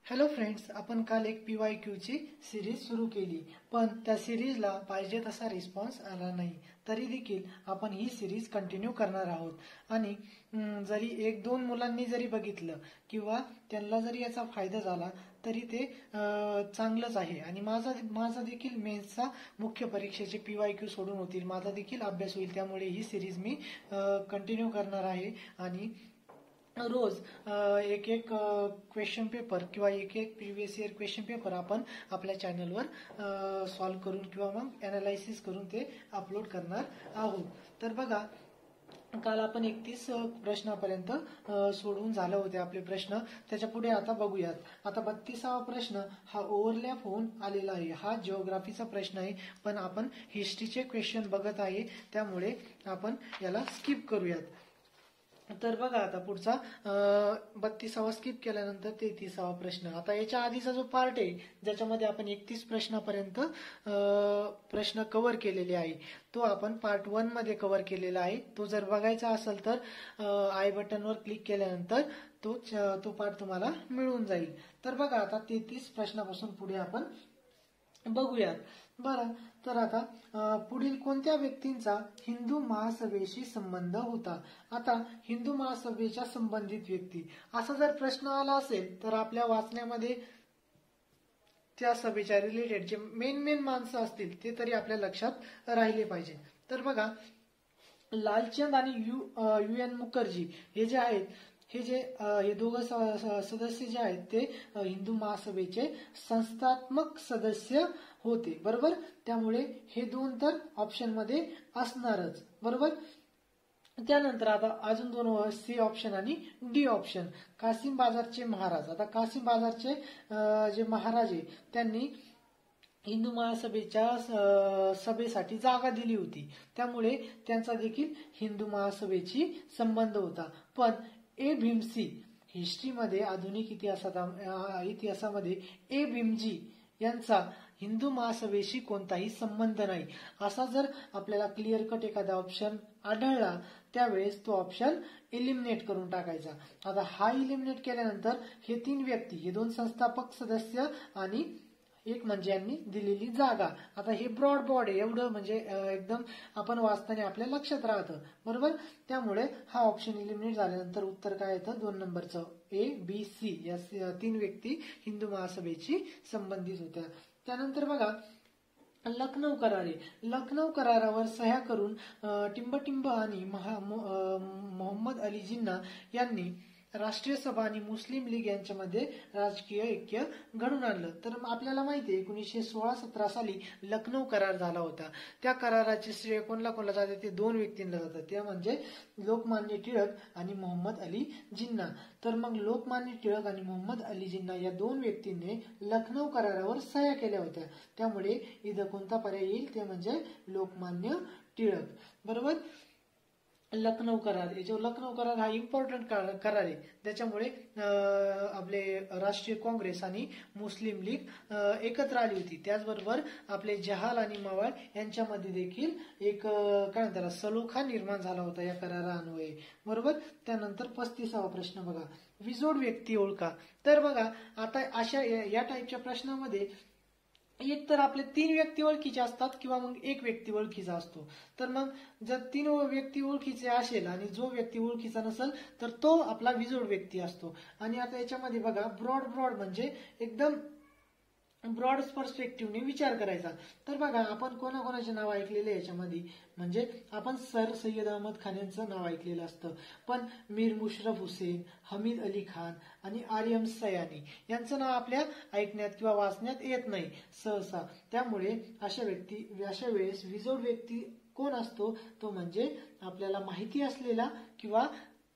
Hello friends, आपण काल एक PYQ ची सिरीज सुरू केली, पण त्या सिरीजला पाहिजे तसा रिस्पॉन्स आला नाही. तरी देखील आपण ही सिरीज कंटिन्यू करणार आहोत आणि जरी एक दोन मुलांनी जरी बघितलं किंवा त्यांना जरी याचा फायदा झाला तरी ते चांगलंच आहे. आणि माझा देखील मेन्सचा मुख्य परीक्षेचे PYQ सोडून होतील, माझा देखील अभ्यास होईल. त्यामुळे ही सिरीज मी कंटिन्यू करणार आहे आणि रोज एक एक क्वेश्चन पेपर किंवा एक एक प्रिव्हियस इयर क्वेश्चन पेपर आपण आपल्या चॅनलवर सॉल्व्ह करून किंवा मग अनालायसिस करून ते अपलोड करणार आहोत. तर बघा, काल आपण 31 प्रश्नापर्यंत सोडवून झाले होते आपले प्रश्न. त्याच्या पुढे आता बघूयात. आता 32वा प्रश्न हा ओव्हरलॅप होऊन आलेला आहे. हा जिओग्राफीचा प्रश्न आहे, पण आपण हिस्ट्रीचे क्वेश्चन बघत आहे, त्यामुळे आपण याला स्किप करूयात. तर बघा, आता पुढचा 32वा स्किप केल्यानंतर 33वा प्रश्न. आता याच्या आधीचा जो पार्ट आहे ज्याच्यामध्ये आपण 31 प्रश्नापर्यंत प्रश्न कव्हर केलेले आहे, तो आपण पार्ट 1 मध्ये कव्हर केलेला आहे. तो जर बघायचा असेल तर आय बटनवर क्लिक केल्यानंतर तो पार्ट तुम्हाला मिळून जाईल. तर बघा, आता 33 प्रश्नापासून पुढे आपण बघूयात. बरं, तर आता पुढील कोणत्या व्यक्तींचा हिंदू महासभेशी संबंध होता? आता हिंदू महासभेच्या संबंधित व्यक्ती असा जर प्रश्न आला असेल तर आपल्या वाचण्यामध्ये त्या सभेच्या रिलेटेड जे मेन माणसं असतील ते तरी आपल्या लक्षात राहिले पाहिजे. तर बघा, लालचंद आणि UN मुखर्जी हे जे आहेत, हे दोघं सदस्य जे आहेत ते हिंदू महासभेचे संस्थात्मक सदस्य होते, बरोबर. त्यामुळे हे दोन तर ऑप्शन मध्ये असणारच, बरोबर. त्यानंतर आता अजून दोन, सी ऑप्शन आणि डी ऑप्शन. कासिम बाजारचे महाराज. आता कासिम बाजारचे जे महाराज आहे त्यांनी हिंदू महासभेच्या सभेसाठी जागा दिली होती, त्यामुळे त्यांचा देखील हिंदू महासभेशी संबंध होता. पण ए भीमसी हिस्ट्रीमध्ये, आधुनिक इतिहासामध्ये ए भीमजी यांचा हिंदू महासभेशी कोणताही संबंध नाही असा जर आपल्याला क्लिअर कट एखादा ऑप्शन आढळला त्यावेळेस तो ऑप्शन इलिमिनेट करून टाकायचा. आता हा इलिमिनेट केल्यानंतर हे तीन व्यक्ती, हे दोन संस्थापक सदस्य आणि एक म्हणजे यांनी दिलेली जागा. आता हे ब्रॉड आहे, एवढं म्हणजे एकदम आपण वाचताना आपल्या लक्षात राहतं, बरोबर. त्यामुळे हा ऑप्शन इलिमिनेट झाल्यानंतर उत्तर काय येतं? 2 नंबरचं ABC या तीन व्यक्ती हिंदू महासभेशी संबंधित होत्या. त्यानंतर बघा, लखनौ करार. लखनौ करारावर सह्या करून टिंबटिंब आणि मोहम्मद अली जिन्ना यांनी राष्ट्रीय सभा आणि मुस्लिम लीग यांच्यामध्ये राजकीय ऐक्य घडून आणलं. तर आपल्याला माहिती आहे 1916-17 साली लखनौ करार झाला होता. त्या कराराचे श्रेय कोणाला जाते? ते दोन व्यक्तींना जातात, ते म्हणजे लोकमान्य टिळक आणि मोहम्मद अली जिन्ना. तर मग लोकमान्य टिळक आणि मोहम्मद अली जिन्ना या दोन व्यक्तींनी लखनौ करारावर सह्या केल्या होत्या, त्यामुळे इथं कोणता पर्याय येईल? ते म्हणजे लोकमान्य टिळक, बरोबर. लखनौ करार, जो लखनौ करार हा इम्पॉर्टंट करार आहे, त्याच्यामुळे आपले राष्ट्रीय काँग्रेस आणि मुस्लिम लीग एकत्र आली होती. त्याचबरोबर आपले जहाल आणि मवाळ यांच्यामध्ये देखील एक काय म्हणतात सलोखा निर्माण झाला होता या करारान्वये, बरोबर. त्यानंतर 35वा प्रश्न बघा, विजोड व्यक्ती ओळखा. तर बघा, आता अशा या टाईपच्या प्रश्नामध्ये एक तर आपले तीन व्यक्ती ओळखीचे असतात किंवा मग एक व्यक्ती ओळखीचा असतो. तर मग जर तीन व्यक्ती ओळखीचे असेल आणि जो व्यक्ती ओळखीचा नसेल तर तो आपला विजोड व्यक्ती असतो. आणि आता याच्यामध्ये बघा, ब्रॉड म्हणजे एकदम ब्रॉड पर्स्पेक्टिव्हने विचार करायचा. तर बघा, आपण कोणाकोणाचे नाव ऐकलेले याच्यामध्ये, म्हणजे आपण सर सय्यद अहमद खान यांचं नाव ऐकलेलं असतं, पण मीर मुशरफ हुसेन, हमीद अली खान आणि आर्यम सयानी यांचं नाव आपल्या ऐकण्यात किंवा वाचण्यात येत नाही सहसा. त्यामुळे अशा वेळेस विजोड व्यक्ती कोण असतो? तो म्हणजे आपल्याला माहिती असलेला किंवा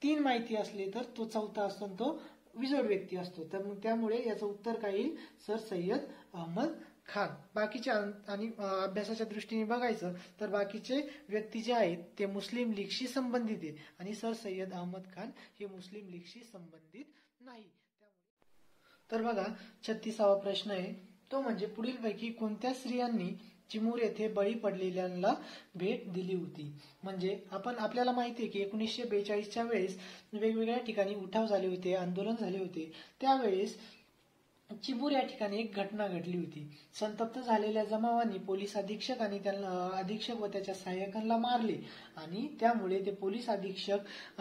तीन माहिती असले तर तो चौथा असतो, तो विजोड व्यक्ती असतो. तर मग त्यामुळे याचं उत्तर काय येईल? सर सय्यद अहमद खान. बाकीच्या आणि अभ्यासाच्या दृष्टीने बघायचं तर बाकीचे व्यक्ती जे आहेत ते मुस्लिम लीगशी संबंधित आहेत आणि सर सय्यद अहमद खान हे मुस्लिम लीगशी संबंधित नाही. तर बघा, 36वा प्रश्न आहे, तो म्हणजे पुढीलपैकी कोणत्या स्त्रियांनी चिमूर येथे बळी पडलेल्यांना भेट दिली होती? म्हणजे आपल्याला माहिती आहे की 1942च्या वेळेस वेगवेगळ्या ठिकाणी उठाव झाले होते, आंदोलन झाले होते. त्यावेळेस चिबूर या ठिकाणी एक घटना घडली होती. संतप्त झालेल्या जमावांनी पोलीस अधीक्षक आणि त्यांना अधीक्षक व त्याच्या सहाय्यकांना मारले आणि त्यामुळे ते पोलीस अधीक्षक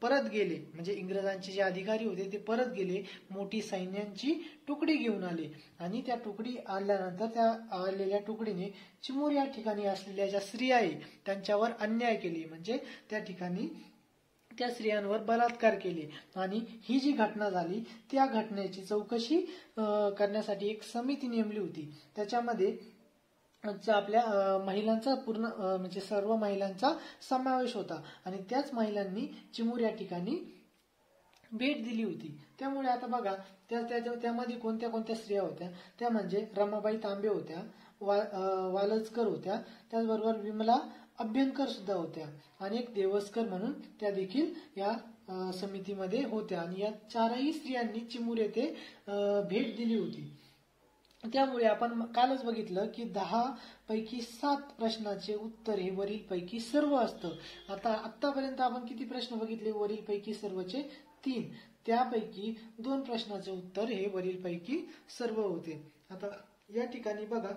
परत गेले. म्हणजे इंग्रजांचे जे अधिकारी होते ते परत गेले, मोठी सैन्यांची तुकडी घेऊन आले आणि त्या तुकडी आल्यानंतर त्या आलेल्या तुकडीने चिमूर या ठिकाणी असलेल्या ज्या स्त्रिया आहे त्यांच्यावर अन्याय केले. म्हणजे त्या ठिकाणी त्या स्त्रियांवर बलात्कार केले आणि ही जी घटना झाली त्या घटनेची चौकशी करण्यासाठी एक समिती नेमली होती. त्याच्यामध्ये आपल्या महिलांचा पूर्ण म्हणजे सर्व महिलांचा समावेश होता आणि त्याच महिलांनी चिमूर या ठिकाणी भेट दिली होती. त्यामुळे आता बघा त्यामध्ये कोणत्या कोणत्या स्त्रिया होत्या, त्या म्हणजे रमाबाई तांबे होत्या, वालचकर होत्या, त्याचबरोबर विमला अभ्यंकर सुद्धा होत्या आणि एक देवस्कर म्हणून त्या देखील या समितीमध्ये होत्या आणि या चारही स्त्रियांनी चिमूर येथे भेट दिली होती. त्यामुळे आपण कालच बघितलं की 10 पैकी 7 प्रश्नाचे उत्तर हे वरील पैकी सर्व असतं. आतापर्यंत आपण किती प्रश्न बघितले? वरील पैकी सर्वचे 3. त्यापैकी 2 प्रश्नाचे उत्तर हे वरील पैकी सर्व होते. आता या ठिकाणी बघा,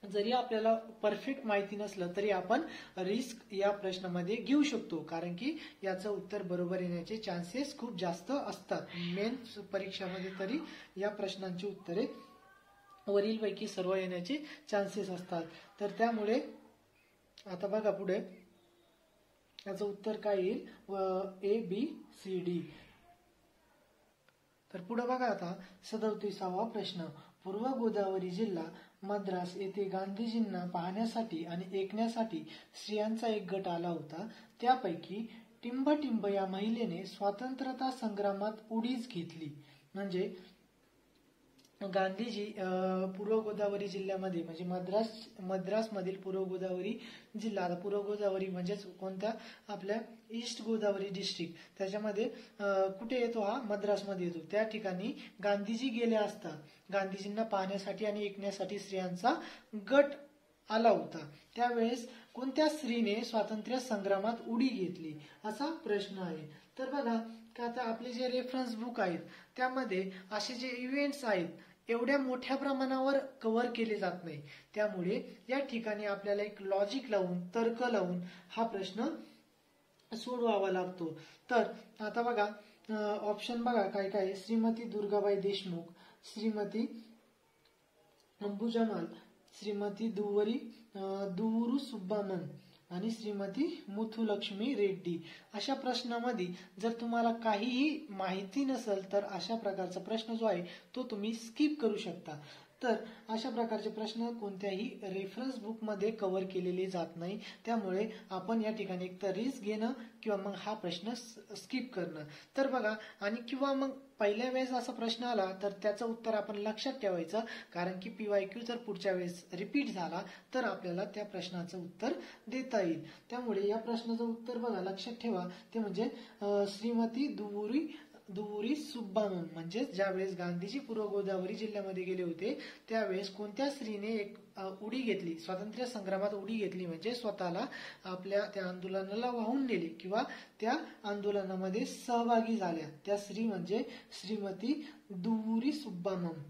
जरी आपल्याला परफेक्ट माहिती नसलं तरी आपण रिस्क या प्रश्नामध्ये घेऊ शकतो, कारण की याचं उत्तर बरोबर येण्याचे चान्सेस खूप जास्त असतात. मेन परीक्षामध्ये तरी या प्रश्नांची उत्तरे वरील पैकी सर्व येण्याचे चान्सेस असतात. तर त्यामुळे आता बघा पुढे याचं उत्तर काय येईल? ABCD. तर पुढे बघा आता 37वा प्रश्न. पूर्व गोदावरी जिल्हा मद्रास येथे गांधीजींना पाहण्यासाठी आणि ऐकण्यासाठी स्त्रियांचा एक गट आला होता. त्यापैकी टिंब या महिलेने स्वातंत्र्यता संग्रामात उडीच घेतली. म्हणजे गांधीजी पूर्व गोदावरी जिल्ह्यामध्ये म्हणजे मद्रास मधील पूर्व गोदावरी जिल्हा, आता पूर्व गोदावरी म्हणजेच कोणत्या? आपल्या ईस्ट गोदावरी डिस्ट्रिक्ट, त्याच्यामध्ये कुठे येतो? हा मद्रासमध्ये येतो. त्या ठिकाणी गांधीजी गेले असता गांधीजींना पाहण्यासाठी आणि ऐकण्यासाठी स्त्रियांचा गट आला होता. त्यावेळेस कोणत्या स्त्रीने स्वातंत्र्य संग्रामात उडी घेतली असा प्रश्न आहे. तर बघा का आता आपले जे रेफरन्स बुक आहेत त्यामध्ये असे जे इव्हेंट्स आहेत एवढ्या मोठ्या प्रमाणावर कव्हर केले जात नाही. त्यामुळे या ठिकाणी आपल्याला एक लॉजिक लावून, तर्क लावून हा प्रश्न सोडवावा लागतो. तर आता बघा ऑप्शन बघा काय काय. श्रीमती दुर्गाबाई देशमुख, श्रीमती अंबुजमाल, श्रीमती दुवरू सुब्बामन आणि श्रीमती मुथुलक्ष्मी रेड्डी. अशा प्रश्नामध्ये जर तुम्हाला काहीही माहिती नसेल तर अशा प्रकारचा प्रश्न जो आहे तो तुम्ही स्किप करू शकता. तर अशा प्रकारचे प्रश्न कोणत्याही रेफरन्स बुक मध्ये कव्हर केलेले जात नाही. त्यामुळे आपण या ठिकाणी एक तर रिस्क घेणं किंवा मग हा प्रश्न स्किप करणं. तर बघा, आणि किंवा मग पहिल्या वेळेस असा प्रश्न आला तर त्याचं उत्तर आपण लक्षात ठेवायचं, कारण की PYQ जर पुढच्या वेळेस रिपीट झाला तर आपल्याला त्या प्रश्नाचं उत्तर देता येईल. त्यामुळे या प्रश्नाचं उत्तर बघा लक्षात ठेवा, ते म्हणजे श्रीमती दुवरी सुब्बामन. म्हणजे ज्यावेळेस गांधीजी पूर्व गोदावरी जिल्ह्यामध्ये गेले होते त्यावेळेस कोणत्या स्त्रीने एक उडी घेतली, स्वातंत्र्य संग्रामात उडी घेतली, म्हणजे स्वतःला आपल्या त्या आंदोलनाला वाहून नेले किंवा त्या आंदोलनामध्ये सहभागी झाल्या, त्या स्त्री म्हणजे श्रीमती दुवरी सुब्बामन.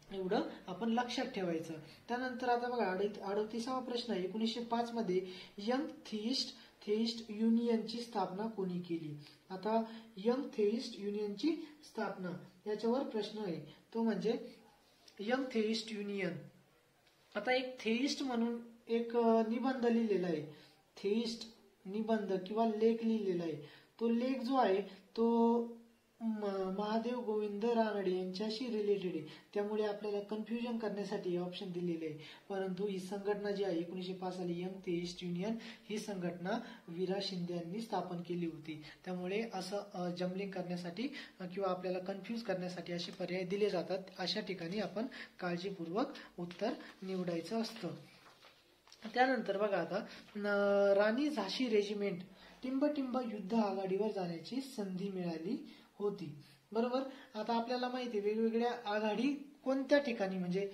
एवढं आपण लक्षात ठेवायचं. त्यानंतर आता बघा 38वा प्रश्न. 1905 मध्ये यंग थेईस्ट युनियनची स्थापना कोणी केली? आता यंग थेईस्ट युनियनची स्थापना याच्यावर प्रश्न आहे, तो म्हणजे यंग थेईस्ट युनियन. आता एक थेईस्ट म्हणून एक निबंध लिहिलेला आहे, थेईस्ट निबंध किंवा लेख लिहिलेला आहे. तो लेख जो आहे तो महादेव गोविंद रानडे यांच्याशी रिलेटेड आहे. त्यामुळे आपल्याला कन्फ्युजन करण्यासाठी ऑप्शन दिलेले आहे. परंतु ही संघटना जी आहे 1905 साली यंग थेईस्ट युनियन, ही संघटना वीरा शिंदे यांनी स्थापन केली होती. त्यामुळे असं जम्बलिंग करण्यासाठी किंवा आपल्याला कन्फ्युज करण्यासाठी असे पर्याय दिले जातात. अशा ठिकाणी आपण काळजीपूर्वक उत्तर निवडायचं असतं. त्यानंतर बघा आता राणी झाशी रेजिमेंट टिंब युद्ध आघाडीवर जाण्याची संधी मिळाली होती. बरोबर. आता आपल्याला माहिती आहे वेगवेगळ्या आघाडी कोणत्या ठिकाणी म्हणजे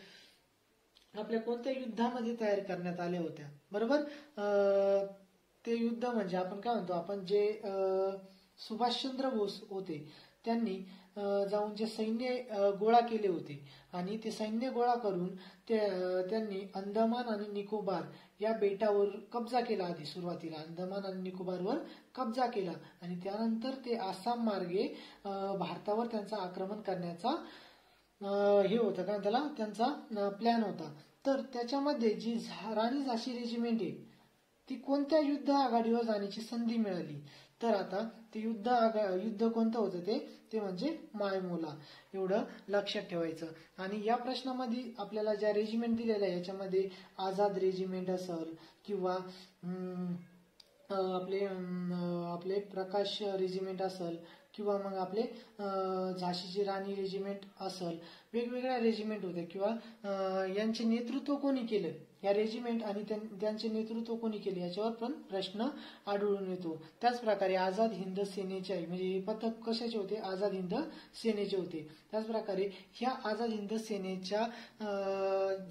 आपल्या कोणत्या युद्धामध्ये तयार करण्यात आल्या होत्या. बरोबर. ते युद्ध म्हणजे आपण काय म्हणतो, आपण जे सुभाषचंद्र बोस होते त्यांनी जाऊन जे सैन्य गोळा केले होते आणि ते सैन्य गोळा करून त्यांनी अंदमान आणि निकोबार या बेटावर कब्जा केला. आधी सुरुवातीला अंदमान आणि निकोबारवर कब्जा केला आणि त्यानंतर ते आसाम मार्गे भारतावर त्यांचा आक्रमण करण्याचा हे होतं का त्याला त्यांचा प्लॅन होता. तर त्याच्यामध्ये जी राणी झाशी रेजिमेंट आहे ती कोणत्या युद्ध आघाडीवर जाण्याची संधी मिळाली. तर आता ते युद्ध कोणतं होतं ते म्हणजे मायमोला. एवढं लक्षात ठेवायचं. आणि या प्रश्नामध्ये आपल्याला ज्या रेजिमेंट दिलेल्या आहे याच्यामध्ये आझाद रेजिमेंट असेल किंवा आपले प्रकाश रेजिमेंट असेल किंवा मग आपले झाशीची राणी रेजिमेंट असेल, वेगवेगळ्या रेजिमेंट होत्या किंवा यांचे नेतृत्व कोणी केलं या रेजिमेंट आणि त्यांचे नेतृत्व कोणी केले याच्यावर पण प्रश्न आढळून येतो. त्याचप्रकारे आझाद हिंद सेनेचे म्हणजे हे पथक कशाचे होते, आझाद हिंद सेनेचे होते. त्याचप्रकारे ह्या आझाद हिंद सेनेच्या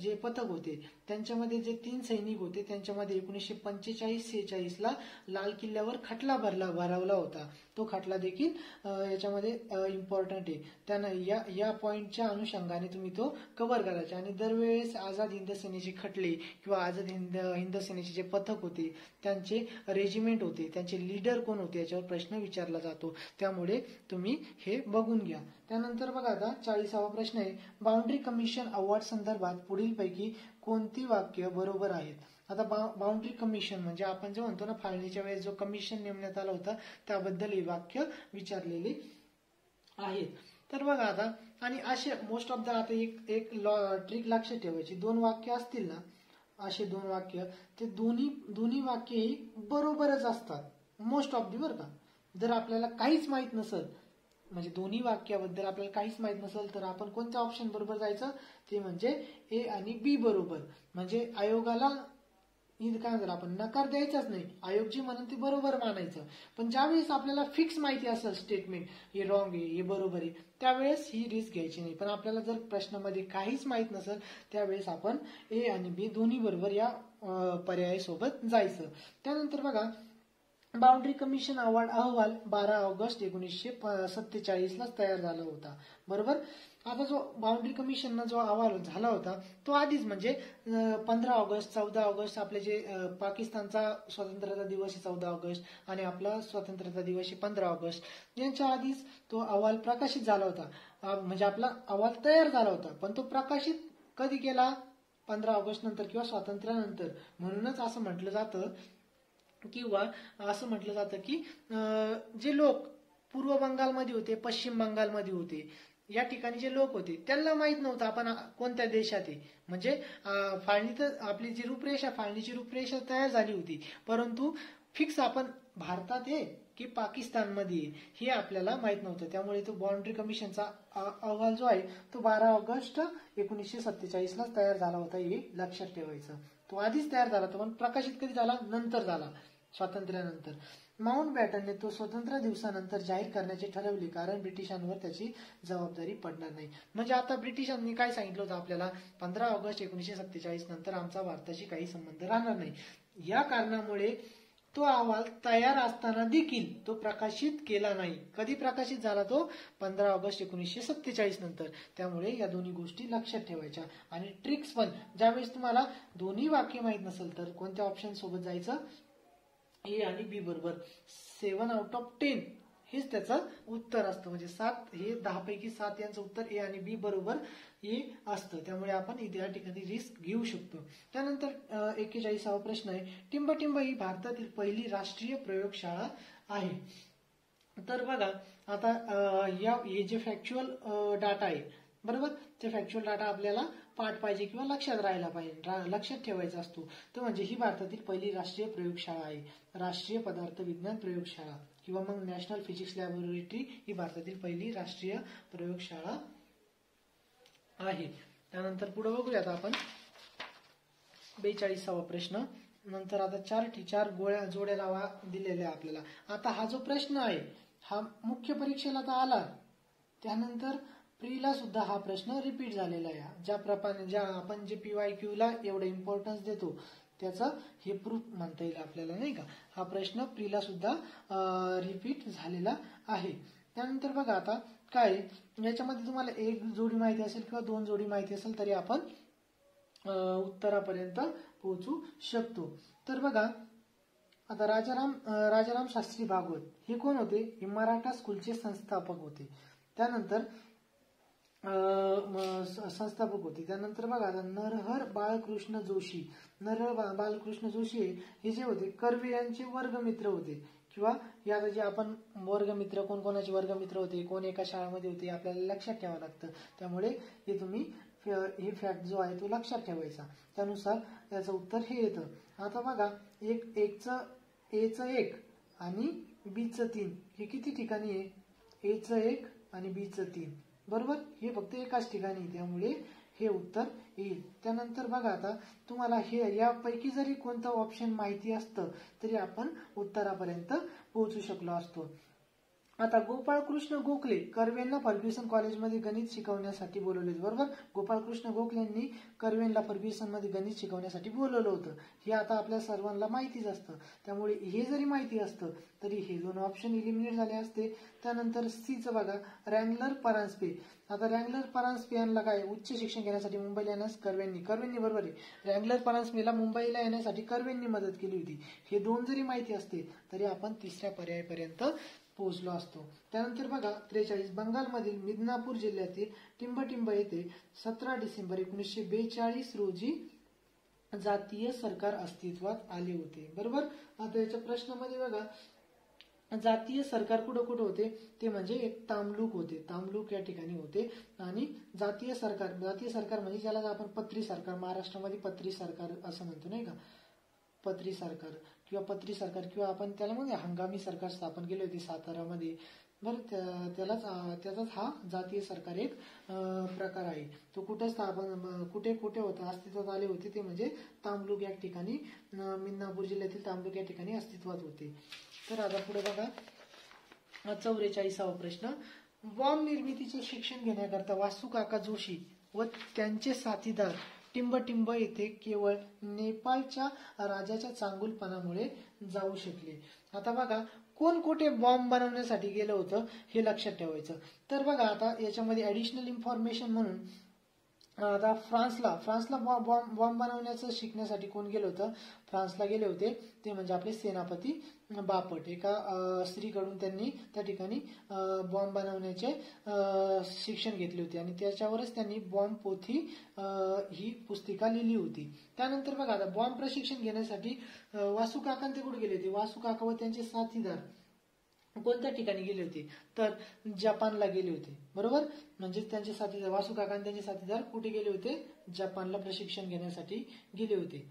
जे पथक होते त्यांच्यामध्ये जे 3 सैनिक होते त्यांच्यामध्ये 1945-46 ला लाल किल्ल्यावर खटला भरवला होता. तो खटला देखील याच्यामध्ये इम्पॉर्टंट आहे. त्यानं या पॉइंटच्या अनुषंगाने तुम्ही तो कव्हर करायचा. आणि दरवेळेस आझाद हिंद सेनेचे खटले किंवा आझाद हिंद सेनेचे जे पथक होते त्यांचे रेजिमेंट होते त्यांचे लीडर कोण होते याच्यावर प्रश्न विचारला जातो. त्यामुळे तुम्ही हे बघून घ्या. त्यानंतर बघा आता 40वा प्रश्न आहे, बाउंड्री कमिशन अवॉर्ड संदर्भात पुढीलपैकी कोणती वाक्य बरोबर आहेत. आता बाउंड्री कमिशन म्हणजे आपण जे म्हणतो ना फाळणीच्या वेळेस जो कमिशन नेमण्यात आला होता त्याबद्दल हे वाक्य विचारलेले आहेत. तर बघा आता आणि असे मोस्ट ऑफ द आता एक ट्रिक लक्षात ठेवायची, 2 वाक्य असतील ना असे 2 वाक्य ते दोन्ही वाक्य ही बरोबरच असतात मोस्ट ऑफ दी बरं का. जर आपल्याला काहीच माहित नसेल म्हणजे दोन्ही वाक्याबद्दल आपल्याला काहीच माहित नसेल तर आपण कोणत्या ऑप्शन बरोबर जायचं ते म्हणजे ए आणि बी बरोबर. म्हणजे आयोगाला काय म्हणतात आपण नकार द्यायचाच नाही, आयोग जे म्हणून ते बरोबर मानायचं. पण ज्यावेळेस आपल्याला फिक्स माहिती असेल स्टेटमेंट हे रॉंग आहे हे बरोबर आहे त्यावेळेस ही रिस्क घ्यायची नाही. पण आपल्याला जर प्रश्नामध्ये काहीच माहित नसेल त्यावेळेस आपण ए आणि बी दोन्ही बरोबर या पर्यायासोबत जायचं. त्यानंतर बघा बाउंड्री कमिशन अहवाल 12 ऑगस्ट 1947 ला तयार झाला होता बरोबर. आता जो बाउंड्री कमिशनचा जो अहवाल झाला होता तो आधीच म्हणजे 15 ऑगस्ट 14 ऑगस्ट आपले जे पाकिस्तानचा स्वतंत्रता दिवस 14 ऑगस्ट आणि आपला स्वतंत्रता दिवस 15 ऑगस्ट यांच्या आधीच तो अहवाल प्रकाशित झाला होता. म्हणजे आपला अहवाल तयार झाला होता पण तो प्रकाशित कधी केला 15 ऑगस्ट नंतर किंवा स्वातंत्र्यानंतर. म्हणूनच असं म्हटलं जातं किंवा असं म्हटलं जातं की जे लोक पूर्व बंगालमध्ये होते पश्चिम बंगालमध्ये होते या ठिकाणी जे लोक होते त्यांना माहित नव्हतं आपण कोणत्या देशात आहे. म्हणजे फाळणी तर आपली जी फाळणीची रूपरेषा तयार झाली होती परंतु फिक्स आपण भारतात आहे की पाकिस्तानमध्ये हे आपल्याला माहित नव्हतं. त्यामुळे तो बाउंड्री कमिशनचा अहवाल जो आहे तो 12 ऑगस्ट 1947 ला तयार झाला होता हे लक्षात ठेवायचं. तो आधीच तयार झाला होता पण प्रकाशित कधी झाला नंतर झाला स्वातंत्र्यानंतर. माउंट बॅटनने तो स्वतंत्र दिवसानंतर जाहीर करण्याचे ठरवले कारण ब्रिटिशांवर त्याची जबाबदारी पडणार नाही. म्हणजे आता ब्रिटिशांनी काय सांगितलं होतं आपल्याला 15 ऑगस्ट 1947 नंतर आमचा भारताशी काही संबंध राहणार नाही. या कारणामुळे तो अहवाल तयार असताना देखील तो प्रकाशित केला नाही. कधी प्रकाशित झाला तो 15 ऑगस्ट 1947 नंतर. त्यामुळे या दोन्ही गोष्टी लक्षात ठेवायच्या. आणि ट्रिक्स पण ज्यावेळेस तुम्हाला दोन्ही वाक्य माहित नसेल तर कोणत्या ऑप्शन सोबत जायचं ए आणि बी बरोबर. 7 आउट ऑफ 10 हेच त्याचं उत्तर असतं. म्हणजे 7 हे 10 पैकी 7 यांचं उत्तर ए आणि बी बरोबर हे असतं. त्यामुळे आपण या ठिकाणी रिस्क घेऊ शकतो. त्यानंतर 41वा प्रश्न आहे, टिंबटिंब ही भारतातील पहिली राष्ट्रीय प्रयोगशाळा आहे. तर बघा आता हे जे फॅक्च्युअल डाटा आहे बरोबर ते फॅक्च्युअल डाटा आपल्याला पाठ पाहिजे किंवा लक्षात राहायला पाहिजे लक्षात ठेवायचा असतो. तो म्हणजे ही भारतातील पहिली राष्ट्रीय प्रयोगशाळा आहे. राष्ट्रीय पदार्थ विज्ञान प्रयोगशाळा किंवा मग नॅशनल फिजिक्स लॅबोरेटरी ही भारतातील पहिली राष्ट्रीय प्रयोगशाळा आहे. त्यानंतर पुढे बघूयात आपण 42वा प्रश्न. नंतर आता 4 जोड्या लावा दिलेल्या आपल्याला. आता हा जो प्रश्न आहे हा मुख्य परीक्षेला तर आला त्यानंतर प्रीला सुद्धा हा प्रश्न रिपीट झालेला आहे. ज्या आपण जे PYQ ला एवढं इम्पॉर्टन्स देतो त्याचं हे प्रूफ म्हणता येईल आपल्याला नाही का. हा प्रश्न प्रीला सुद्धा रिपीट झालेला आहे. त्यानंतर बघा आता काय याच्यामध्ये तुम्हाला एक जोडी माहिती असेल किंवा दोन जोडी माहिती असेल तरी आपण उत्तरापर्यंत पोहोचू शकतो. तर बघा आता राजाराम शास्त्री भागवत हे कोण होते? हे मराठा स्कूलचे संस्थापक होते. त्यानंतर त्यानंतर बघा आता नरहर बाळकृष्ण जोशी हे जे होते कर्वे यांचे वर्गमित्र होते. किंवा या जे आपण वर्गमित्र कोणकोणाचे वर्गमित्र होते, कोण एका शाळेमध्ये होते आपल्याला लक्षात ठेवावं लागतं. त्यामुळे हे तुम्ही हे फॅक्ट जो आहे तो लक्षात ठेवायचा. त्यानुसार याचं उत्तर हे येतं. आता बघा एचं 1 आणि बीचं 3 हे किती ठिकाणी आहे? एचं 1 आणि बीचं 3 बरोबर, हे फक्त एकाच ठिकाणी, त्यामुळे हे उत्तर येईल. त्यानंतर बघा आता तुम्हाला हे यापैकी जरी कोणतं ऑप्शन माहिती असतं तरी आपण उत्तरापर्यंत पोहोचू शकलो असतो. आता गोपाळकृष्ण गोखले कर्वेंना फर्ग्युसन कॉलेजमध्ये गणित शिकवण्यासाठी बोलवले, बरोबर. गोपाळकृष्ण गोखलेंनी कर्वेंना फर्ग्युसन मध्ये गणित शिकवण्यासाठी बोलवलं होतं. हे आता आपल्या सर्वांना माहितीच असतं. त्यामुळे हे जरी माहिती असतं तरी हे दोन ऑप्शन इलिमिनेट झाले असते. त्यानंतर सीचं बघा रँगलर परांजपे. आता रँगलर परांजपे यांना काय उच्च शिक्षण घेण्यासाठी मुंबईला येण्यास कर्वेंनी बरोबर आहे. रँगलर परांजपेला मुंबईला येण्यासाठी कर्वेंनी मदत केली होती. हे दोन जरी माहिती असते तरी आपण तिसऱ्या पर्यायापर्यंत पोहोचलो असतो. त्यानंतर बघा 43 बंगालमधील मिदनापूर जिल्ह्यातील टिंबटिंब येथे 17 डिसेंबर 1942 रोजी जातीय सरकार अस्तित्वात आले होते, बरोबर. आता याच्या प्रश्नामध्ये बघा जातीय सरकार कुठं कुठं होते ते म्हणजे एक तामलुक होते, तामलुक या ठिकाणी होते. आणि जातीय सरकार म्हणजे ज्याला आपण पत्री सरकार, महाराष्ट्रामध्ये पत्री सरकार असं म्हणतो नाही का, पत्री सरकार किंवा आपण त्याला म्हणजे हंगामी सरकार स्थापन केले होते सातारामध्ये, बरं. त्याचाच हा जातीय सरकार एक प्रकार आहे. तो कुठे होता अस्तित्वात आले होते ते म्हणजे तामलुक या ठिकाणी, मिदनापूर जिल्ह्यातील तामलुक या ठिकाणी अस्तित्वात होते. तर आता पुढे बघा 44वा प्रश्न. बॉम्ब निर्मितीचे शिक्षण घेण्याकरता वासू काका जोशी व त्यांचे साथीदार टिंबटिंब येथे केवळ नेपाळच्या राजाच्या चांगुलपणामुळे जाऊ शकले. आता बघा कोण कुठे बॉम्ब बनवण्यासाठी गेलं होतं हे लक्षात ठेवायचं. तर बघा आता याच्यामध्ये ऍडिशनल इन्फॉर्मेशन म्हणून आता फ्रान्सला बॉम्ब बनवण्याचं शिकण्यासाठी कोण गेलं होतं? फ्रान्सला गेले होते ते म्हणजे आपले सेनापती बापट. एका स्त्रीकडून त्यांनी त्या ठिकाणी बॉम्ब बनवण्याचे शिक्षण घेतले होते आणि त्याच्यावरच त्यांनी बॉम्ब पोथी ही पुस्तिका लिहिली होती. त्यानंतर बघा आता बॉम्ब प्रशिक्षण घेण्यासाठी वासू काका ते कुठे गेले होते? वासू काका व त्यांचे साथीदार कोणत्या ठिकाणी गेले होते? तर जपानला गेले होते, बरोबर. म्हणजे त्यांचे साथीदार वासू काका आणि त्यांचे साथीदार कुठे गेले होते? जपानला प्रशिक्षण घेण्यासाठी गेले होते.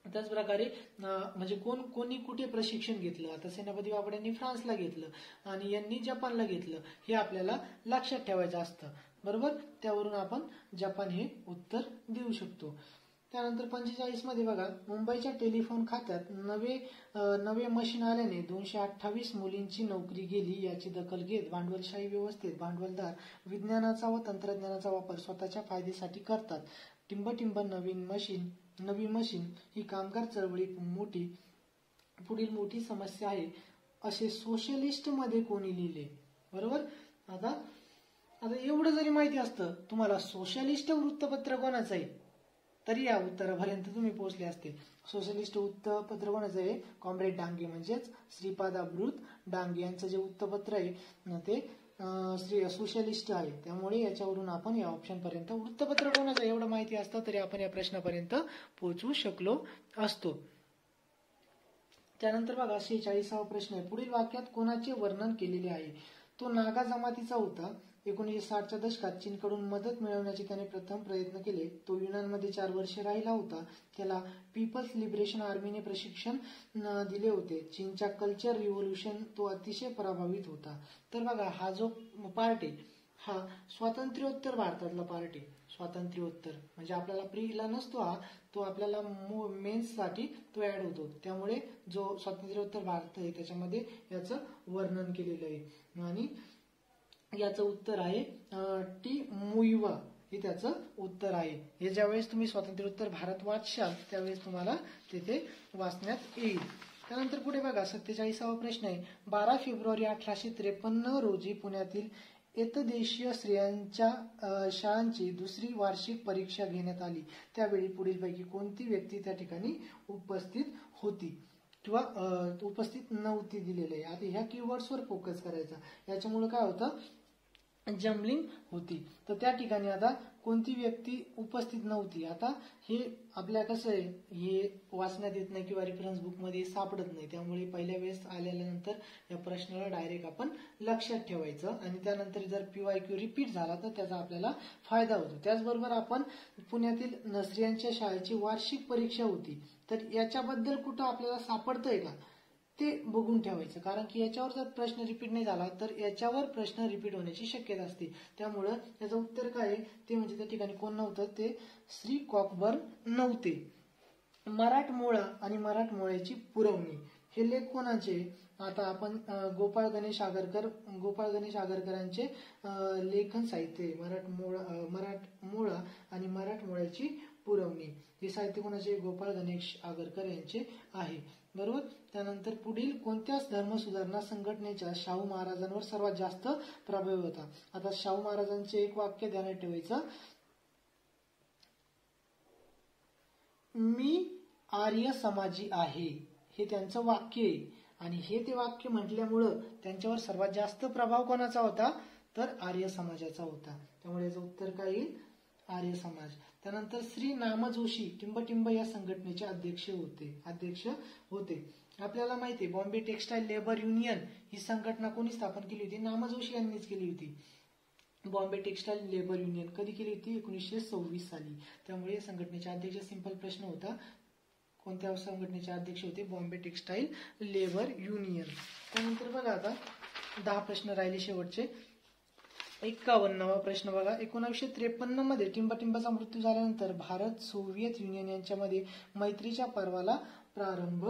त्याच प्रकारे म्हणजे कोणी कुठे प्रशिक्षण घेतलं? आता सेनापती बापट यांनी फ्रान्सला घेतलं आणि यांनी जपानला घेतलं, हे आपल्याला लक्षात ठेवायचं असतं, बरोबर. त्यावरून आपण जपान हे उत्तर देऊ शकतो. त्यानंतर 45 मध्ये बघा मुंबईच्या टेलिफोन खात्यात नवे मशीन आल्याने 228 मुलींची नोकरी गेली. याची दखल घेत भांडवलशाही व्यवस्थेत भांडवलदार विज्ञानाचा व तंत्रज्ञानाचा वापर स्वतःच्या फायद्यासाठी करतात. टिंबटिंब नवी मशीन ही कामगार चळवळी पुढील मोठी समस्या आहे असे सोशलिस्ट मध्ये कोणी लिहिले, बरोबर. आता एवढं जरी माहिती असतं तुम्हाला सोशलिस्ट वृत्तपत्र कोणाचं आहे तरी या उत्तरापर्यंत तुम्ही पोहोचले असते. सोशलिस्ट वृत्तपत्र कोणाचं आहे? कॉम्रेड डांगे म्हणजेच श्रीपाद अमृत डांगे यांचं जे वृत्तपत्र आहे ते सोशलिस्ट आहे. त्यामुळे याच्यावरून आपण या ऑप्शन पर्यंत वृत्तपत्र कोणाचं एवढं माहिती असतं तरी आपण या प्रश्नापर्यंत पोहोचू शकलो असतो. त्यानंतर बघा 46वा प्रश्न आहे. पुढील वाक्यात कोणाचे वर्णन केलेले आहे? तो नागा जमातीचा होता. 1960च्या दशकात चीनकडून मदत मिळवण्याचे त्याने प्रथम प्रयत्न केले. तो युनानमध्ये 4 वर्षे राहिला होता. त्याला पीपल्स लिबरेशन आर्मीने प्रशिक्षण दिले होते. चीनच्या कल्चर रिव्होल्युशन तो अतिशय प्रभावित होता. तर बघा हा जो पार्ट आहे हा स्वातंत्र्योत्तर भारतातला पार्ट आहे. स्वातंत्र्योत्तर म्हणजे आपल्याला प्रीला नसतो हा, तो आपल्याला मेन्स साठी तो ऍड होतो. त्यामुळे जो स्वातंत्र्योत्तर भारत आहे त्याच्यामध्ये याचं वर्णन केलेलं आहे आणि याचं उत्तर आहे टी मुईवा हे त्याचं उत्तर आहे. हे ज्यावेळेस तुम्ही स्वातंत्र्योत्तर भारत वाचशाल त्यावेळेस तुम्हाला तिथे वाचण्यात येईल. त्यानंतर पुढे बघा 47वा प्रश्न आहे. 12 फेब्रुवारी 1853 रोजी पुण्यातील एतदेशीय स्त्रियांच्या शाळांची दुसरी वार्षिक परीक्षा घेण्यात आली. त्यावेळी पुढीलपैकी कोणती व्यक्ती त्या ठिकाणी उपस्थित होती किंवा उपस्थित नव्हती दिलेली आहे. आता ह्या कीवर्ड्सवर फोकस करायचा. याच्यामुळे काय होतं, जम्बलिंग होती. तर त्या ठिकाणी आता कोणती व्यक्ती उपस्थित नव्हती. आता हे आपल्या कसं आहे, हे वाचण्यात येत नाही किंवा रेफरन्स बुकमध्ये सापडत नाही. त्यामुळे पहिल्या वेळेस आल्यानंतर या प्रश्नाला डायरेक्ट आपण लक्षात ठेवायचं आणि त्यानंतर जर PYQ रिपीट झाला तर त्याचा आपल्याला फायदा होतो. त्याचबरोबर आपण पुण्यातील स्त्रियांच्या शाळेची वार्षिक परीक्षा होती, तर याच्याबद्दल कुठं आपल्याला सापडतंय का ते बघून ठेवायचं. कारण की याच्यावर जर प्रश्न रिपीट नाही झाला तर याच्यावर प्रश्न रिपीट होण्याची शक्यता असते. त्यामुळं याचं उत्तर काय आहे ते म्हणजे त्या ठिकाणी कोण नव्हतं, ते श्री कॉकबर्न नव्हते. मराठमोळा आणि मराठमोळ्याची पुरवणी हे लेख कोणाचे. आता आपण गोपाळ गणेश आगरकरांचे लेखन साहित्य मराठमोळा आणि मराठमोळ्याची पुरवणी हे साहित्य कोणाचे, गोपाळ गणेश आगरकर यांचे आहे. बरोबर. त्यानंतर पुढील कोणत्या धर्मसुधारणा संघटनेचा शाहू महाराजांवर सर्वात जास्त प्रभाव होता. आता शाहू महाराजांचे एक वाक्य ध्यानात ठेवायचं, मी आर्य समाजी आहे, हे त्यांचं वाक्य आहे. आणि हे ते वाक्य म्हटल्यामुळं त्यांच्यावर सर्वात जास्त प्रभाव कोणाचा होता, तर आर्य समाजाचा होता. त्यामुळे याचं उत्तर काय येईल, आर्य समाज. त्यानंतर श्री नाम जोशी टिंबटिंब या संघटनेचे अध्यक्ष होते. आपल्याला माहिती आहे बॉम्बे टेक्सटाईल लेबर युनियन ही संघटना कोणी स्थापन केली होती, नाम जोशी यांनीच केली होती. बॉम्बे टेक्सटाईल लेबर युनियन कधी केली होती, 1926 साली. त्यामुळे या संघटनेचे अध्यक्ष, सिंपल प्रश्न होता, कोणत्या संघटनेचे अध्यक्ष होते, बॉम्बे टेक्सटाईल लेबर युनियन. त्यानंतर बघा आता 10 प्रश्न राहिले शेवटचे. 51वा प्रश्न बघा. 1953 मध्ये टिंबटिंबचा मृत्यू झाल्यानंतर भारत सोव्हिएत युनियन यांच्यामध्ये मैत्रीच्या पर्वाला प्रारंभ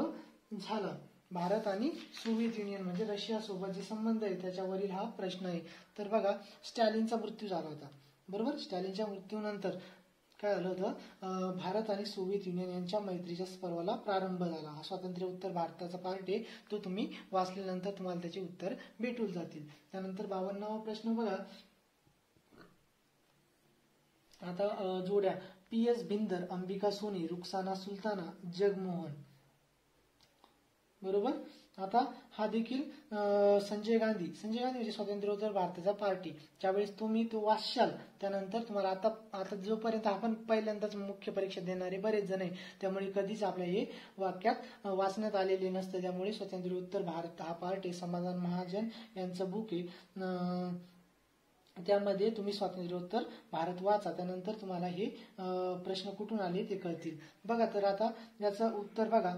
झाला. भारत आणि सोव्हिएत युनियन म्हणजे रशिया सोबत जे संबंध आहे त्याच्यावरील हा प्रश्न आहे. तर बघा स्टॅलिनचा मृत्यू झाला होता. बरोबर. स्टॅलिनच्या मृत्यूनंतर काय झालं होतं, भारत आणि सोव्हिएत युनियन यांच्या मैत्रीच्या पर्वाला प्रारंभ झाला. हा स्वातंत्र्य उत्तर भारताचा पार्ट आहे, तो तुम्ही वाचल्यानंतर तुम्हाला त्याचे उत्तर भेटून जातील. त्यानंतर 52वा प्रश्न बघा. आता जोड्या PS बिंदर, अंबिका सोनी, रुखसाना सुलताना, जगमोहन. बरोबर. आता हा देखील संजय गांधी म्हणजे स्वातंत्र्योत्तर भारताचा पार्टी. ज्यावेळेस तुम्ही तो वाचशाल त्यानंतर तुम्हाला आता जोपर्यंत आपण पहिल्यांदाच मुख्य परीक्षा देणारे बरेच जण आहे, त्यामुळे कधीच आपल्या हे वाक्यात वाचण्यात आलेले नसतं. त्यामुळे स्वातंत्र्योत्तर भारत हा पार्ट आहे. समाधान महाजन यांचं बुक आहे, त्यामध्ये तुम्ही स्वातंत्र्योत्तर भारत वाचा. त्यानंतर तुम्हाला हे प्रश्न कुठून आले ते कळतील. बघा तर आता याचं उत्तर बघा.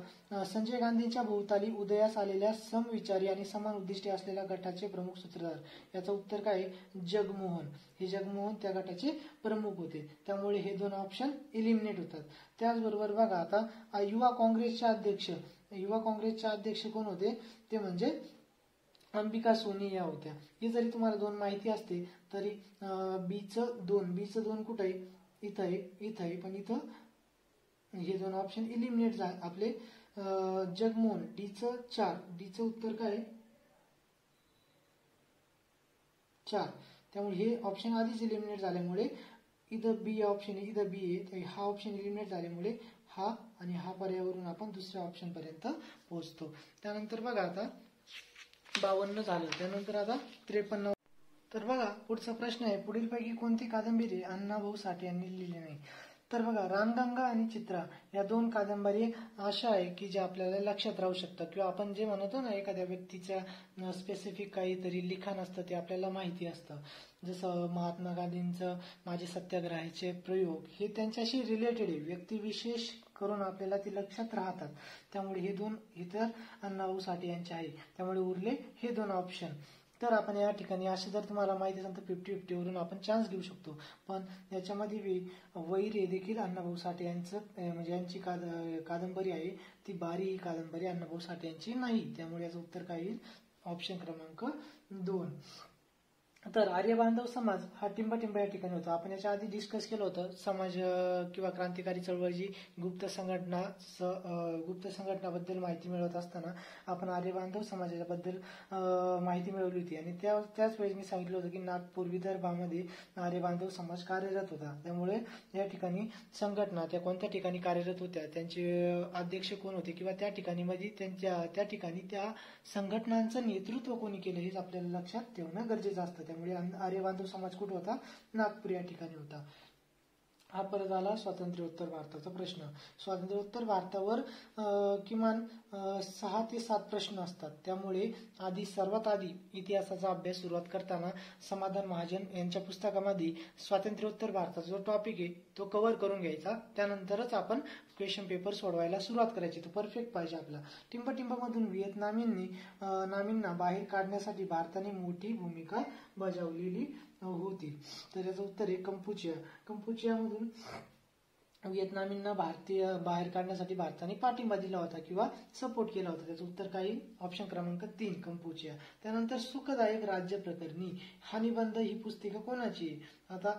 संजय गांधींच्या भोवताली उदयास आलेल्या समविचारी आणि समान उद्दिष्टे असलेल्या गटाचे प्रमुख सूत्रधार. याचं उत्तर काय आहे, जगमोहन. हे जगमोहन त्या गटाचे प्रमुख होते. त्यामुळे हे 2 ऑप्शन इलिमिनेट होतात. त्याचबरोबर बघा आता युवा काँग्रेसचे अध्यक्ष कोण होते, ते म्हणजे अंबिका सोनी या होत्या. हे जरी तुम्हाला 2 माहिती असते तरी बीचं 2 कुठं आहे, इथं आहे, पण इथं हे 2 ऑप्शन इलिमिनेट झाले आपले. जगमोहन डीचं 4, डीचं उत्तर काय 4. त्यामुळे हे ऑप्शन आधीच इलिमिनेट झाल्यामुळे इथं बी ऑप्शन आहे, इथं बी आहे. हा ऑप्शन इलिमिनेट झाल्यामुळे हा आणि हा पर्यायावरून आपण दुसऱ्या ऑप्शन पर्यंत पोहोचतो. त्यानंतर बघा आता 52 झालं. त्यानंतर आता 53. तर बघा पुढचा प्रश्न आहे, पुढीलपैकी कोणती कादंबरी अण्णाभाऊ साठे यांनी लिहिली नाही. तर बघा रानगंगा आणि चित्रा या 2 कादंबरी अशा आहे की ज्या आपल्याला लक्षात राहू शकतात, किंवा आपण जे म्हणतो ना एखाद्या व्यक्तीच्या स्पेसिफिक काहीतरी लिखाण असतं ते आपल्याला माहिती असतं. जसं महात्मा गांधींचं माझे सत्याग्रहाचे प्रयोग हे त्यांच्याशी रिलेटेड आहे, व्यक्तिविशेष करून आपल्याला ते लक्षात राहतात. त्यामुळे हे 2 इतर अण्णाभाऊ साठे यांचे आहे. त्यामुळे उरले हे 2 ऑप्शन. तर आपण या ठिकाणी असे जर तुम्हाला माहिती असेल तर 50-50 वरून आपण चान्स घेऊ शकतो. पण याच्यामध्ये वैर हे देखील अण्णाभाऊ साठे यांचं म्हणजे यांची कादंबरी आहे, ती बारी ही कादंबरी अण्णाभाऊ साठे यांची नाही. त्यामुळे याचं उत्तर काय येईल, ऑप्शन क्रमांक 2. तर आर्य बांधव समाज हा टिंबटिंब या ठिकाणी होता. आपण याच्या आधी डिस्कस केलं होतं. समाज किंवा क्रांतिकारी चळवळ जी गुप्त संघटनाबद्दल माहिती मिळवत असताना आपण आर्य बांधव समाजाबद्दल माहिती मिळवली होती आणि त्याच वेळी मी सांगितलं होतं की नागपूर विदर्भामध्ये आर्य बांधव समाज कार्यरत होता. त्यामुळे या ठिकाणी संघटना त्या कोणत्या ठिकाणी कार्यरत होत्या, त्यांचे अध्यक्ष कोण होते किंवा त्या ठिकाणी त्या संघटनांचं नेतृत्व कोणी केलं हे आपल्याला लक्षात ठेवणं गरजेचं असतं. त्यामुळे आर्य बांधव समाज कुठे होता? नागपूर या ठिकाणी होता. हा परत आला स्वातंत्र्योत्तर भारताचा प्रश्न. स्वातंत्र्योत्तर भारतावर किमान 6 ते 7 प्रश्न असतात. त्यामुळे सर्वात आधी इतिहासाचा अभ्यास सुरुवात करताना समाधान महाजन यांच्या पुस्तकामध्ये स्वातंत्र्योत्तर भारताचा जो टॉपिक आहे तो कव्हर करून घ्यायचा. त्यानंतरच आपण क्वेश्चन पेपर सोडवायला सुरुवात करायची. तो परफेक्ट पाहिजे आपला. टिंबटिंबमधून व्हिएतनामींना बाहेर काढण्यासाठी भारताने मोठी भूमिका बजावलेली होती. तर याचं उत्तर आहे कंपुचिया. कंपुचियामधून व्हिएतनामींना बाहेर काढण्यासाठी भारताने पाठिंबा दिला होता किंवा सपोर्ट केला होता. त्याचं उत्तर काय? ऑप्शन क्रमांक 3 कंपुचिया. त्यानंतर सुखदायक राज्य प्रकरणी हा निबंध ही पुस्तिका कोणाची आहे? आता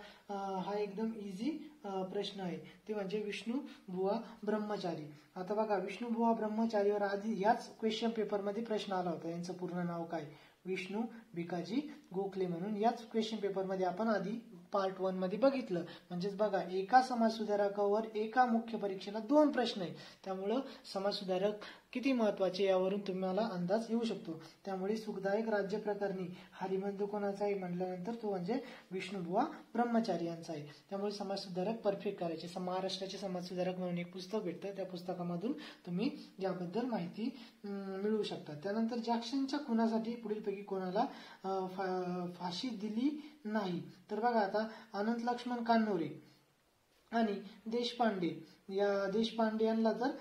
हा एकदम इझी प्रश्न आहे. ते म्हणजे विष्णू बुवा ब्रह्मचारी. आता बघा, विष्णू बुवा ब्रह्मचारीवर आधी याच क्वेश्चन पेपरमध्ये प्रश्न आला होता. यांचं पूर्ण नाव काय? विष्णू भिकाजी गोखले म्हणून याच क्वेश्चन पेपरमध्ये आपण आधी पार्ट 1 मध्ये बघितलं. म्हणजेच बघा, एका समाजसुधारकावर एका मुख्य परीक्षेला 2 प्रश्न आहेत. त्यामुळं समाजसुधारक किती महत्वाचे यावरून तुम्हाला अंदाज येऊ शकतो. त्यामुळे सुखदायक राज्य प्रकरणी हा निबंध कोणाचा आहे म्हटल्यानंतर तो म्हणजे विष्णुबुवा ब्रह्मचारी यांचा आहे. त्यामुळे समाजसुधारक परफेक्ट करायचे. महाराष्ट्राचे समाजसुधारक म्हणून एक पुस्तक भेटतं, त्या पुस्तकामधून तुम्ही याबद्दल माहिती मिळवू शकता. त्यानंतर जॅक्सनच्या खुनासाठी पुढीलपैकी कोणाला फाशी दिली नाही? तर बघा, आता अनंत लक्ष्मण कान्होरे आणि देशपांडे यांना तर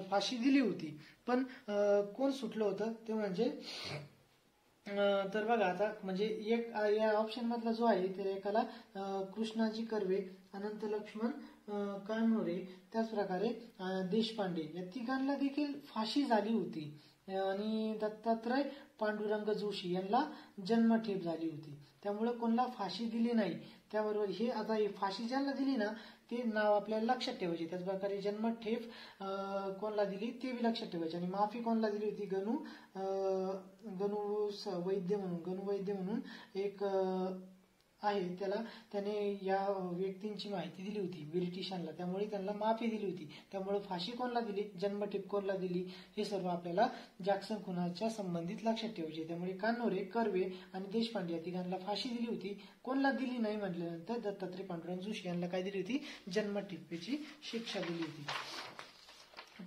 फाशी दिली होती. पण कोण सुटलं होतं ते म्हणजे तर बघा, आता म्हणजे एक या ऑप्शन मधला जो आहे तर एकाला कृष्णाजी कर्वे, अनंत लक्ष्मण कान्होरे, त्याच प्रकारे देशपांडे या तिघांना देखील फाशी झाली होती. आणि दत्तात्रय पांडुरंग जोशी यांना जन्मठेप झाली होती. त्यामुळे कोणाला फाशी दिली नाही. त्याबरोबर हे आता फाशी ज्यांना दिली ना ते नाव आपल्याला लक्षात ठेवायचे. त्याच प्रकारे जन्मठेप कोणाला दिली ते बी लक्षात ठेवायचे. आणि माफी कोणाला दिली होती? गणू वैद्य म्हणून एक आहे, त्याने या व्यक्तींची माहिती दिली होती ब्रिटिशांना. त्यामुळे त्यांना माफी दिली होती. त्यामुळे फाशी कोणाला दिली, जन्मठेप कोणाला दिली, हे सर्व आपल्याला जॅक्सन खुनाच्या संबंधित लक्षात ठेवायचे. त्यामुळे कान्होरे, कर्वे आणि देशपांडे या तिघांना फाशी दिली होती. कोणाला दिली नाही म्हटल्यानंतर दत्तात्रय पांडुरंग जोशी यांना काय दिली होती? जन्मठेपेची शिक्षा दिली होती.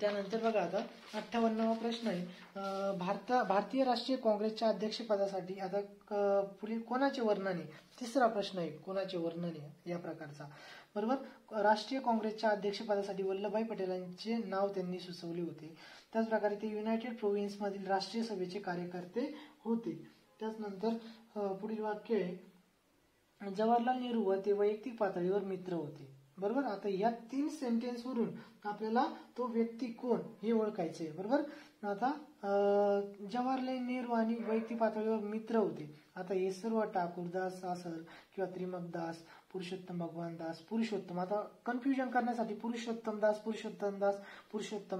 त्यानंतर बघा, आता 58वा प्रश्न आहे. भारतीय राष्ट्रीय काँग्रेसच्या अध्यक्षपदासाठी आता पुढील कोणाचे वर्णन आहे? तिसरा प्रश्न आहे, कोणाचे वर्णन आहे या प्रकारचा. बरोबर, राष्ट्रीय काँग्रेसच्या अध्यक्षपदासाठी वल्लभभाई पटेलांचे नाव त्यांनी सुचवले होते. त्याच प्रकारे ते युनायटेड प्रोव्हिन्स मधील राष्ट्रीय सभेचे कार्यकर्ते होते. त्याचनंतर पुढील वाक्य आहे, जवाहरलाल नेहरू व ते वैयक्तिक पातळीवर मित्र होते. बरोबर, आता या 3 सेंटेन्स वरून आपल्याला तो व्यक्ती कोण हे ओळखायचंय. बरोबर, आता जवाहरलाल नेहरू आणि वैयक्तिक पातळीवर मित्र होते. आता हे सर्व ठाकूरदास असेल किंवा त्रिमकदास, पुरुषोत्तम भगवान दास, पुरुषोत्तम, आता कन्फ्युजन करण्यासाठी पुरुषोत्तम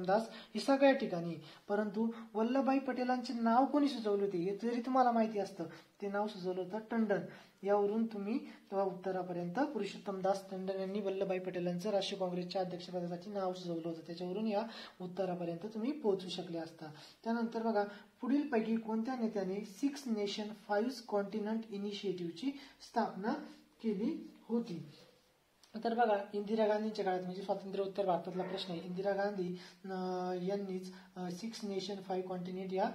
दास हे सगळ्या ठिकाणी. परंतु वल्लभभाई पटेलांचे नाव कोणी सुचवले होते हे जरी तुम्हाला माहिती असतं, ते नाव सुचवलं होतं टंडन. यावरून तुम्ही उत्तरापर्यंत पुरुषोत्तम दास टंडन यांनी वल्लभभाई पटेलांचं राष्ट्रीय काँग्रेसच्या अध्यक्षपदासाठी नाव सुचवलं होतं. त्याच्यावरून या उत्तरापर्यंत तुम्ही पोहोचू शकले असता. त्यानंतर बघा, पुढील पैकी कोणत्या नेत्याने 6 नेशन 5 कॉन्टिनेंट इनिशिएटिव्हची स्थापना केली होती? तर बघा, इंदिरा गांधींच्या काळात म्हणजे स्वातंत्र्योत्तर भारतातला प्रश्न आहे. इंदिरा गांधी यांनीच 6 नेशन 5 कॉन्टिनेंट या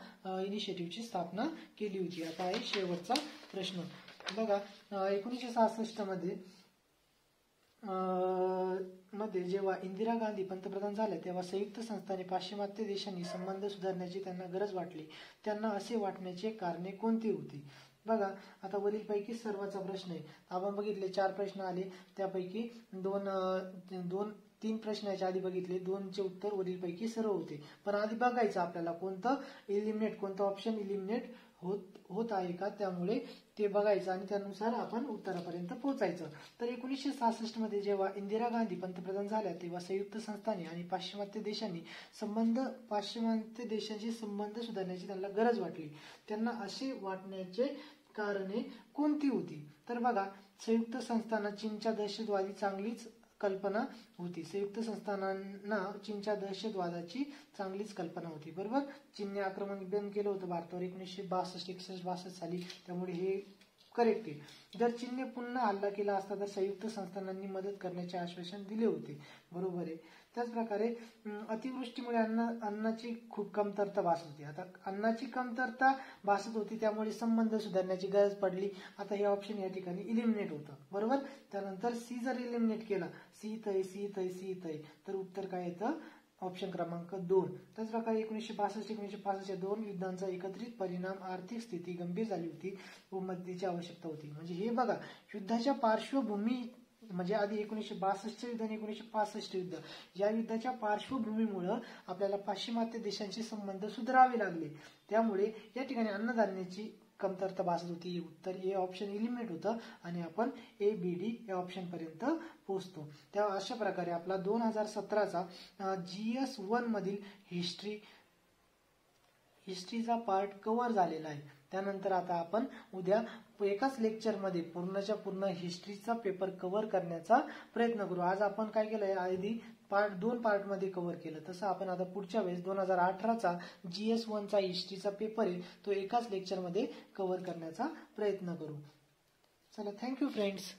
इनिशिएटिव्हची स्थापना केली होती. आता आहे शेवटचा प्रश्न. बघा, 1966 मध्ये जेव्हा इंदिरा गांधी पंतप्रधान झाल्या तेव्हा संयुक्त संस्थाने पाश्चिमात्य देशांनी संबंध सुधारण्याची त्यांना गरज वाटली. त्यांना असे वाटण्याचे कारणे कोणती होती? बघा, आता वरीलपैकी सर्वांचा प्रश्न आहे. आपण बघितले 4 प्रश्न आले, त्यापैकी 3 प्रश्न याच्या आधी बघितले, 2चे उत्तर वरीलपैकी सर्व होते. पण आधी बघायचं आपल्याला कोणतं ऑप्शन इलिमिनेट होत आहे का, त्यामुळे ते बघायचं आणि त्यानुसार आपण उत्तरापर्यंत पोहोचायचं. तर 1966 मध्ये जेव्हा इंदिरा गांधी पंतप्रधान झाल्या तेव्हा संयुक्त संस्थाने आणि पाश्चिमात्य देशांशी संबंध सुधारण्याची त्यांना गरज वाटली. त्यांना असे वाटण्याचे कारणे कोणती होती? तर बघा, संयुक्त संस्थांना चीनच्या दहशतवादी चांगलीच कल्पना होती. संयुक्त संस्थानांना चीनच्या दहशतवादाची चांगलीच कल्पना होती. बरोबर, चीनने आक्रमण बंद केलं होतं भारतावर 1962 साली, त्यामुळे हे करेक्ट आहे. जर चीनने पुन्हा हल्ला केला असता तर संयुक्त संस्थानांनी मदत करण्याचे आश्वासन दिले होते. बरोबर आहे. त्याचप्रकारे अतिवृष्टीमुळे अन्नाची खूप कमतरता भासत होती. आता अन्नाची कमतरता भासत होती त्यामुळे संबंध सुधारण्याची गरज पडली. आता हे ऑप्शन या ठिकाणी इलिमिनेट होतं. बरोबर, त्यानंतर सी जर इलिमिनेट केला, सी तय, तर उत्तर काय येतं? ऑप्शन क्रमांक 2. त्याचप्रकारे 1962-1965 या 2 युद्धांचा एकत्रित परिणाम आर्थिक स्थिती गंभीर झाली होती व मदतीची आवश्यकता होती. म्हणजे हे बघा, युद्धाच्या पार्श्वभूमी म्हणजे आधी 1962 युद्ध आणि 1965 युद्ध, या युद्धाच्या पार्श्वभूमीमुळे आपल्याला पाश्चिमात्य देशांशी संबंध सुधारावे लागले. त्यामुळे या ठिकाणी अन्नधान्याची कमतरता भासत होती. उत्तर ए ऑप्शन इलिमिनेट होतं आणि आपण ABD या ऑप्शन पर्यंत पोहोचतो. तेव्हा अशा प्रकारे आपला 2017चा GS1 मधील हिस्ट्रीचा पार्ट कव्हर झालेला आहे. त्यानंतर आता आपण उद्या एकाच लेक्चरमध्ये पूर्णच्या पूर्ण हिस्ट्रीचा पेपर कव्हर करण्याचा प्रयत्न करू. आज आपण काय केलंय, आधी 2 पार्टमध्ये कव्हर केलं. तसं आपण आता पुढच्या वेळेस 2018चा GS1चा हिस्ट्रीचा पेपर आहे तो एकाच लेक्चरमध्ये कव्हर करण्याचा प्रयत्न करू. चला, थँक्यू फ्रेंड्स.